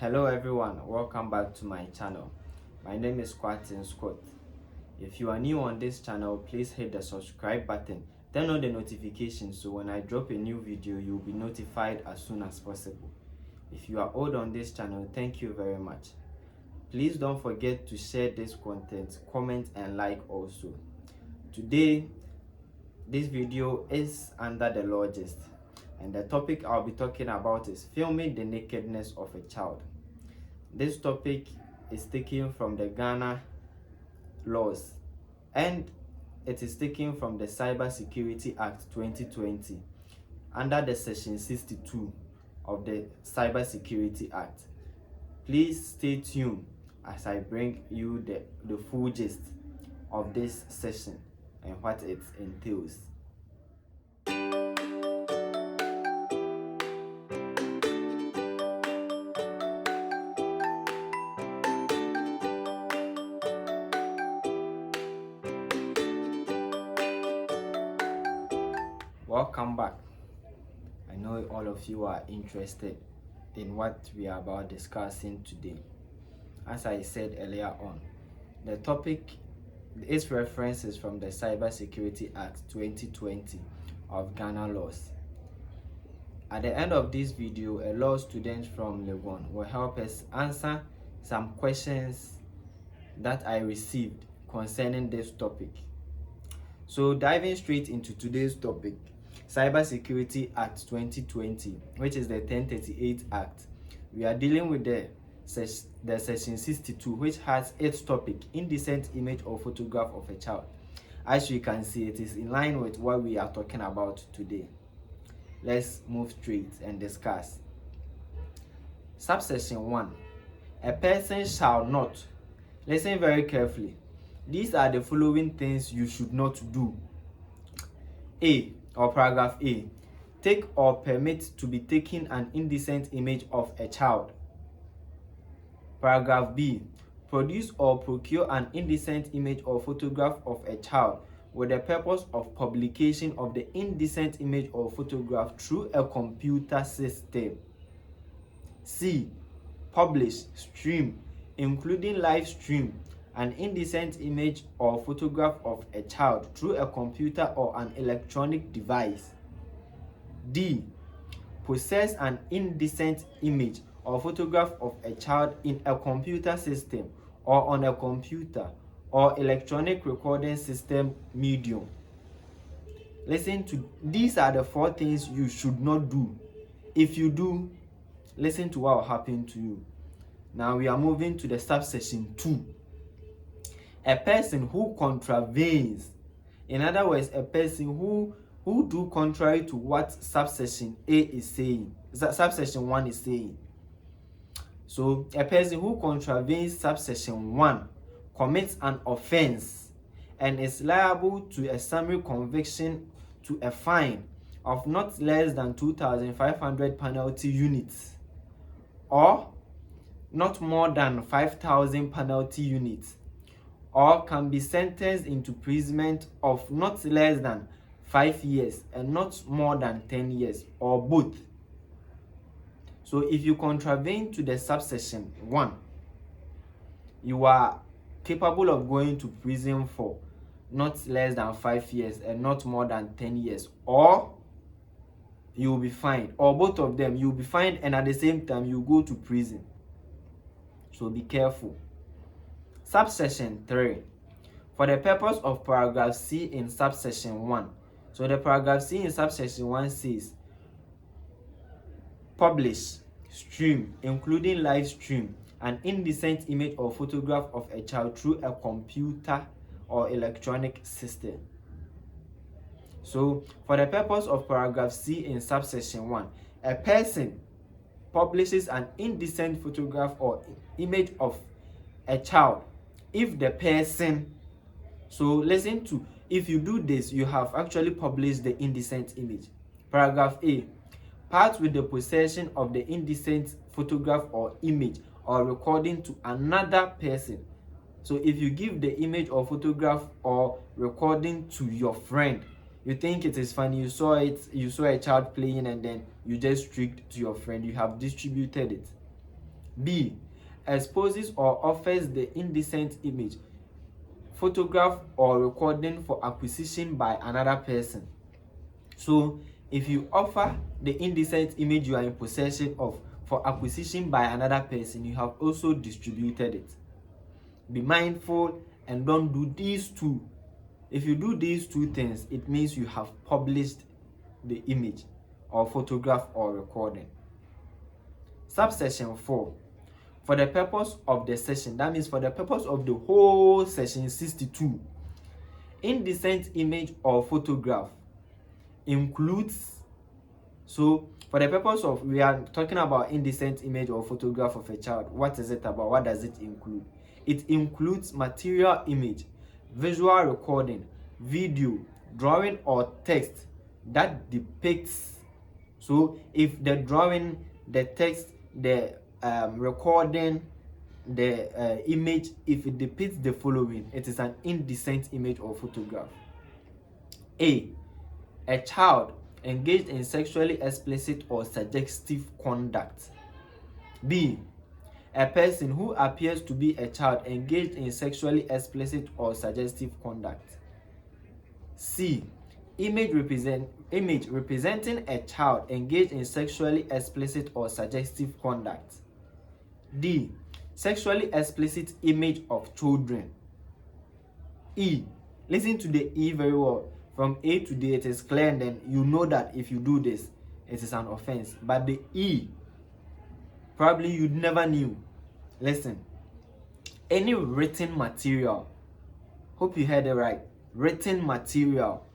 Hello everyone, welcome back to my channel. My name is Quatin Scott. If you are new on this channel, please hit the subscribe button, turn on the notifications so when I drop a new video, you'll be notified as soon as possible. If you are old on this channel, thank you very much. Please don't forget to share this content, comment and like also. Today, this video is under the law gist, and the topic I'll be talking about is filming the nakedness of a child. This topic is taken from the Ghana laws, and it is taken from the Cybersecurity Act 2020 under the section 62 of the Cybersecurity Act. Please stay tuned as I bring you the full gist of this session and what it entails. Welcome back. I know all of you are interested in what we are about discussing today. As I said earlier on, the topic, its reference is from the Cybersecurity Act 2020 of Ghana laws. At the end of this video, a law student from Legon will help us answer some questions that I received concerning this topic. So diving straight into today's topic, Cybersecurity Act 2020, which is the 1038 Act. We are dealing with the section 62, which has its topic, indecent image or photograph of a child. As you can see, it is in line with what we are talking about today. Let's move straight and discuss. Subsection 1. A person shall not, listen very carefully, these are the following things you should not do. A, or paragraph A, take or permit to be taken an indecent image of a child. Paragraph B, produce or procure an indecent image or photograph of a child with the purpose of publication of the indecent image or photograph through a computer system. C, publish, stream, including live stream, an indecent image or photograph of a child through a computer or an electronic device. D, possess an indecent image or photograph of a child in a computer system or on a computer or electronic recording system medium. Listen to, these are the 4 things you should not do. If you do, listen to what will happen to you. Now we are moving to the subsection 2. A person who contravenes, in other words, a person who do contrary to what subsection A is saying, subsection 1 is saying. So a person who contravenes subsection 1 commits an offense and is liable to a summary conviction to a fine of not less than 2,500 penalty units or not more than 5,000 penalty units, or can be sentenced into imprisonment of not less than 5 years and not more than 10 years, or both. So if you contravene to the subsection 1, you are capable of going to prison for not less than 5 years and not more than 10 years, or you will be fined, or both of them, you will be fined and at the same time you go to prison. So be careful. Subsection 3. For the purpose of paragraph C in subsection 1. So the paragraph C in subsection 1 says, publish, stream, including live stream, an indecent image or photograph of a child through a computer or electronic system. So for the purpose of paragraph C in subsection 1, a person publishes an indecent photograph or image of a child if the person, so listen to, if you do this, you have actually published the indecent image. Paragraph A, part with the possession of the indecent photograph or image or recording to another person. So if you give the image or photograph or recording to your friend, you think it is funny, you saw a child playing and then you just streaked to your friend, you have distributed it. B. Exposes or offers the indecent image, photograph or recording for acquisition by another person. So if you offer the indecent image you are in possession of for acquisition by another person, you have also distributed it. Be mindful and don't do these two. If you do these two things, it means you have published the image or photograph or recording. Subsection 4. For the purpose of the session, that means for the purpose of the whole section 62, indecent image or photograph includes, so for the purpose of, we are talking about indecent image or photograph of a child. What is it about? What does it include? It includes material image, visual recording, video, drawing or text that depicts. So if the drawing, the text, the recording, the image, if it depicts the following, it is an indecent image or photograph. A child engaged in sexually explicit or suggestive conduct. B. A person who appears to be a child engaged in sexually explicit or suggestive conduct. C. Image representing a child engaged in sexually explicit or suggestive conduct. D. Sexually explicit image of children. E. Listen to the E very well. From A to D, it is clear, and then you know that if you do this, it is an offense. But the E, probably you never knew. Listen. Any written material, hope you heard it right, written material,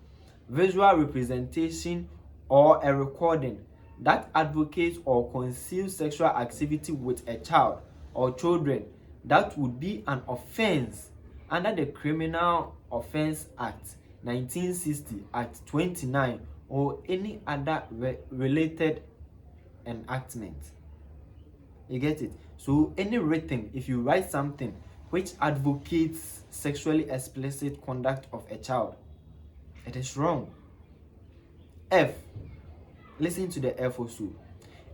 visual representation, or a recording that advocates or conceals sexual activity with a child or children, that would be an offense under the Criminal Offence Act 1960 Act 29 or any other related enactment. You get it? So any written, if you write something which advocates sexually explicit conduct of a child, it is wrong. F. Listen to the F also.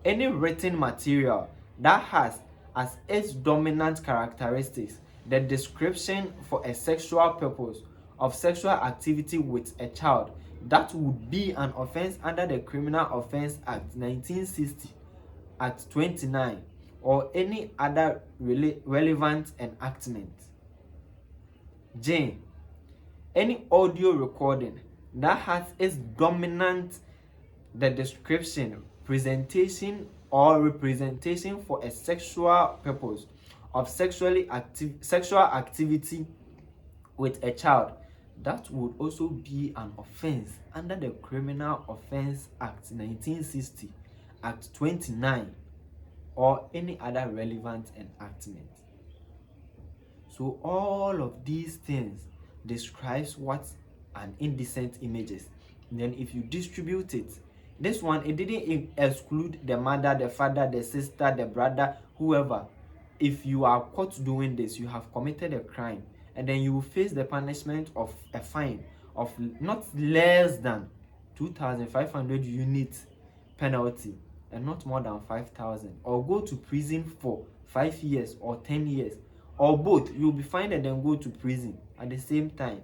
Any written material that has as its dominant characteristics the description for a sexual purpose of sexual activity with a child, that would be an offense under the Criminal Offence Act 1960 Act 29 or any other relevant enactment. J. Any audio recording that has its dominant the description, presentation, or representation for a sexual purpose of sexual activity with a child, that would also be an offense under the Criminal Offence Act 1960 Act 29 or any other relevant enactment. So all of these things describes what an indecent image is. And then if you distribute it, this one, it didn't exclude the mother, the father, the sister, the brother, whoever. If you are caught doing this, you have committed a crime, and then you will face the punishment of a fine of not less than 2,500 units penalty and not more than 5,000, or go to prison for 5 years or 10 years, or both. You will be fined and then go to prison at the same time.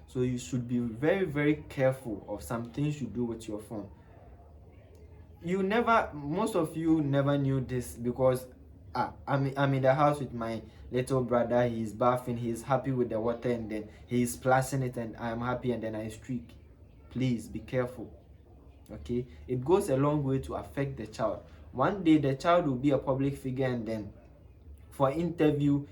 So you should be very, very careful of some things you do with your phone. Most of you never knew this because I'm in the house with my little brother. He's bathing, he's happy with the water, and then he's splashing it, and I'm happy, and then I streak. Please be careful. Okay, it goes a long way to affect the child. One day the child will be a public figure, and then for interview,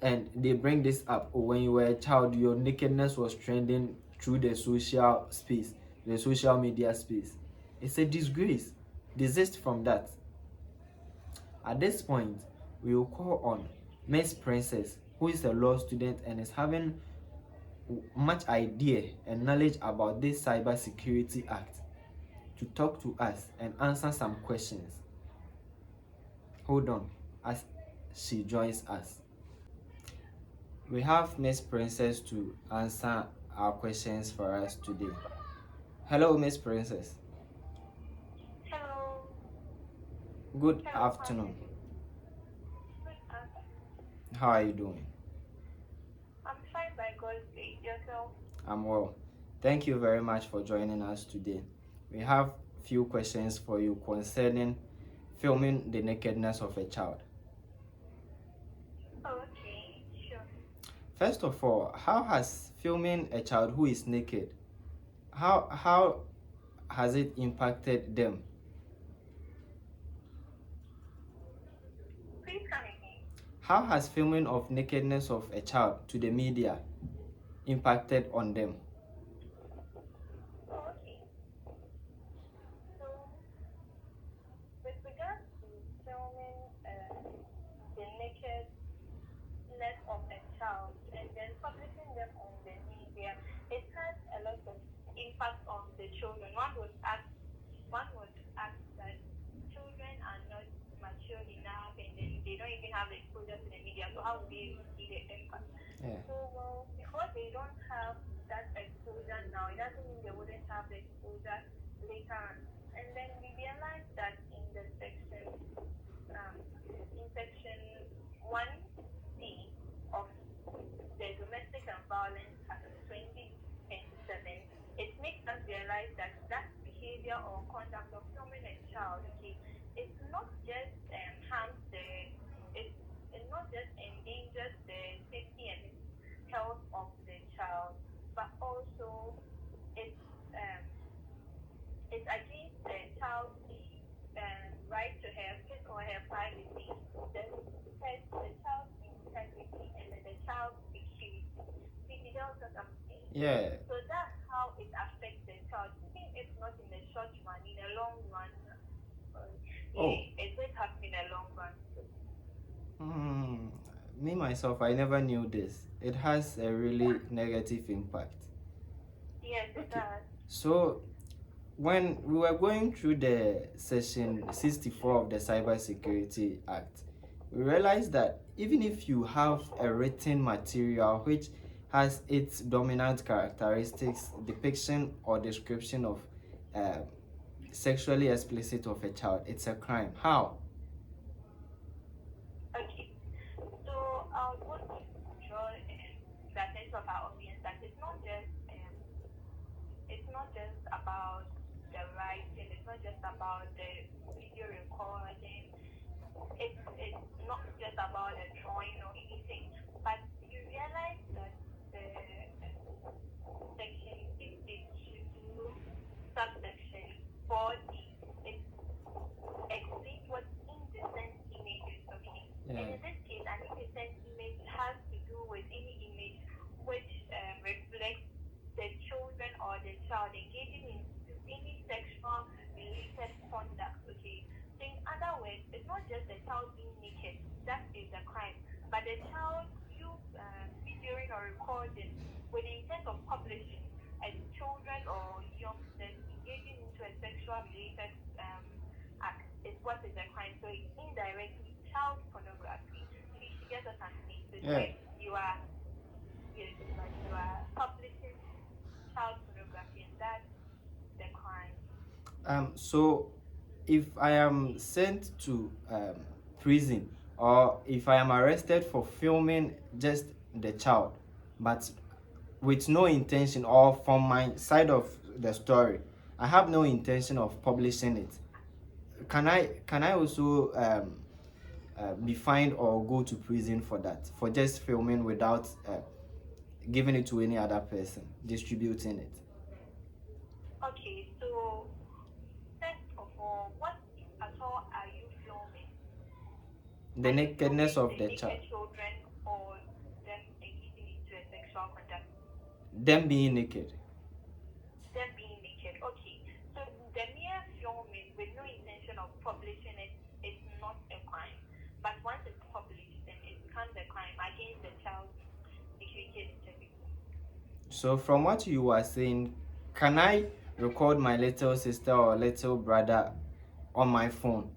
and they bring this up. Oh, when you were a child, your nakedness was trending through the social space, the social media space. It's a disgrace. Desist from that. At this point, we will call on Miss Princess, who is a law student and is having much idea and knowledge about this Cybersecurity Act, to talk to us and answer some questions. Hold on as she joins us. We have Miss Princess to answer our questions for us today. Hello, Miss Princess. Hello. Good afternoon. How are you doing? I'm fine by God's grace. Yourself? I'm well. Thank you very much for joining us today. We have few questions for you concerning filming the nakedness of a child. Okay, sure. First of all, how has filming a child who is naked, how has it impacted them? Please come again. How has filming of nakedness of a child to the media impacted on them? Okay. So, with regards to filming the nakedness of a child and then publishing them on the media, it has a lot of impact on the children. One would ask that children are not mature enough and then they don't even have the exposure to the media. So how would they see the impact? Yeah. So, well, because they don't have that exposure now, it doesn't mean they wouldn't have the exposure later on. And then we realized that in section 1C of the Domestic and Violence Act 2027, it makes us realize that that behavior or conduct of filming a child, okay, it's not just harms it not just endangers the safety and health of the child, but also it's um, it's against the child's right to have his or her privacy, the child's integrity, and then the child's security. See, you know what I'm saying? Yeah. So that's how it affects the child. Even if not in the short run, in the long run, Oh. yeah, it will happen in the long run. Hmm. Me myself, I never knew this. It has a really negative impact. Yes, it Okay. does. So when we were going through the section 64 of the Cybersecurity Act, we realized that even if you have a written material which has its dominant characteristics, depiction or description of uh, sexually explicit of a child, it's a crime. How? Okay. So I would want to draw the attention of our audience that it's not just about the writing, it's not just about the video recording, it's not just about the drawing or anything, but you realize that the section 62 subsection 4D, it explains what indecent image is, okay? And Yeah. in this case, an indecent image has to do with any image which reflects the children or the child engaging in any sexual related conduct, okay? So in other words, it's not just the child being naked, that is a crime, but the child you videoing or recording with the intent of publishing as children or youngsters engaging into a sexual related act is what is a crime. So it's indirectly child pornography. You get what I'm saying? So it's Yeah. like yes, like you are publishing child pornography, and that's the crime. So if I am sent to prison or if I am arrested for filming just the child, but with no intention or from my side of the story, I have no intention of publishing it. Can I also be fined or go to prison for that, for just filming without giving it to any other person, distributing it? Okay, so first of all, what at all are you filming? The Are you nakedness filming of the the child, naked children or them engaging into a sexual conduct? them being naked. Them being naked. Okay. So the mere filming with no intention of publishing it is not a crime. But once it's published, then it becomes a crime against the child's security and integrity. So from what you are saying, can I record my little sister or little brother on my phone?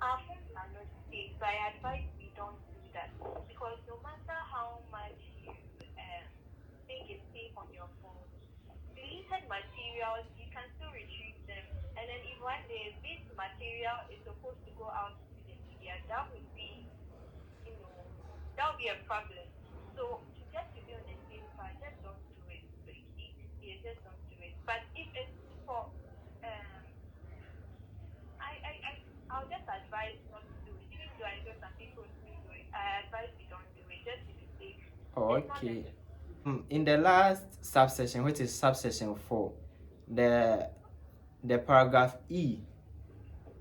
Our phones are not safe, so I advise we don't do that because no matter how much you think it's safe on your phone, deleted materials you can still retrieve them. And then if one day this material is supposed to go out into the media, that would be that would be a problem. So just to be on the safe side, just don't do it. Okay, yeah, just don't do it. But if it's for I'll just advise not to do it. Even though I know some people do it, I advise you don't do it just to be safe. It's not Okay. necessary. In the last subsection, which is subsection 4, the paragraph E,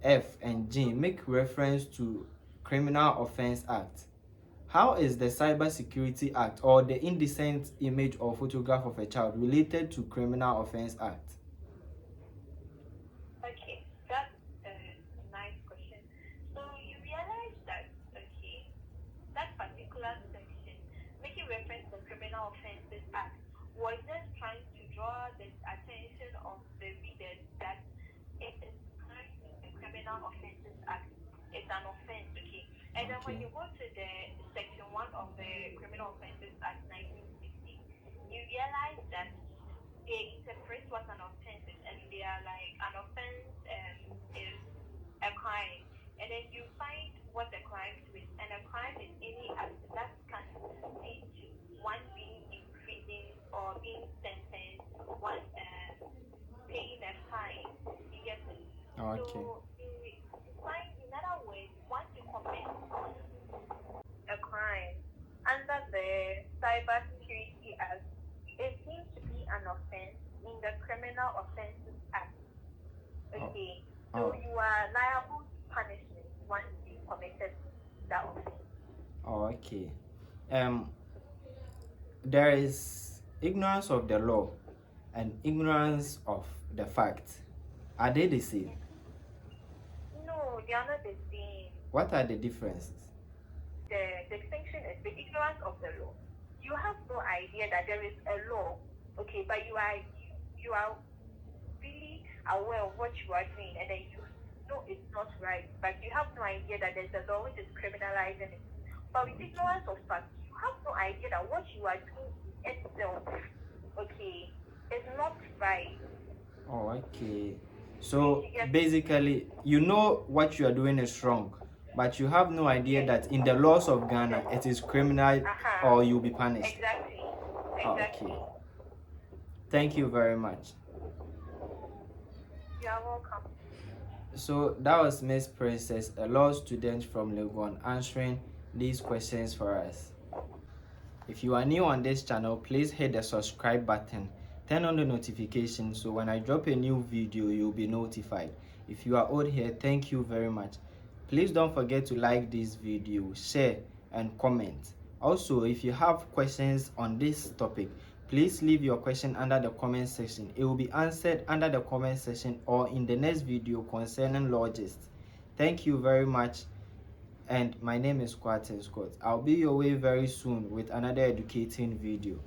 F, and G make reference to Criminal Offence Act. How is the Cybersecurity Act or the Indecent Image or Photograph of a Child related to Criminal Offence Act? Okay, that's a nice question. So you realize that, okay, that particular section, making reference to Criminal Offences Act, was just trying to draw the attention of the readers that it is currently the Criminal Offences Act. It's an offense, okay? And then when you go to the section 1 of the Criminal Offences Act 1960, you realize that they interpret what an offense is, and they are like an offense is a crime, and then you find what a crime is, and a crime is any act that can lead to one being imprisoned or being sentenced, one paying a fine. You get it? Okay. So you find, in other words, once you commit a crime under the Cybersecurity Act, it seems to be an offense in the Criminal Offences Act. Okay, so you are liable to punishment once you committed that offense. Okay. There is ignorance of the law and ignorance of the fact. Are they the same? No, they are not the same. What are the differences? The distinction is the ignorance of the law. You have no idea that there is a law, okay, but you are really aware of what you are doing, and then you know it's not right, but you have no idea that there's a law which is criminalizing it. But with ignorance of fact, you have no idea that what you are doing itself, okay, is not right. Okay. So basically, you know what you are doing is wrong, but you have no idea that in the laws of Ghana it is criminal or you'll be punished. Exactly. Okay. Thank you very much. You are welcome. So that was Miss Princess, a law student from Legon, answering these questions for us. If you are new on this channel, please hit the subscribe button, turn on the notification so when I drop a new video, you'll be notified. If you are old here, thank you very much. Please don't forget to like this video, share and comment. Also, if you have questions on this topic, please leave your question under the comment section. It will be answered under the comment section or in the next video concerning logists. Thank you very much. And my name is Quarten Scott. I'll be your way very soon with another educating video.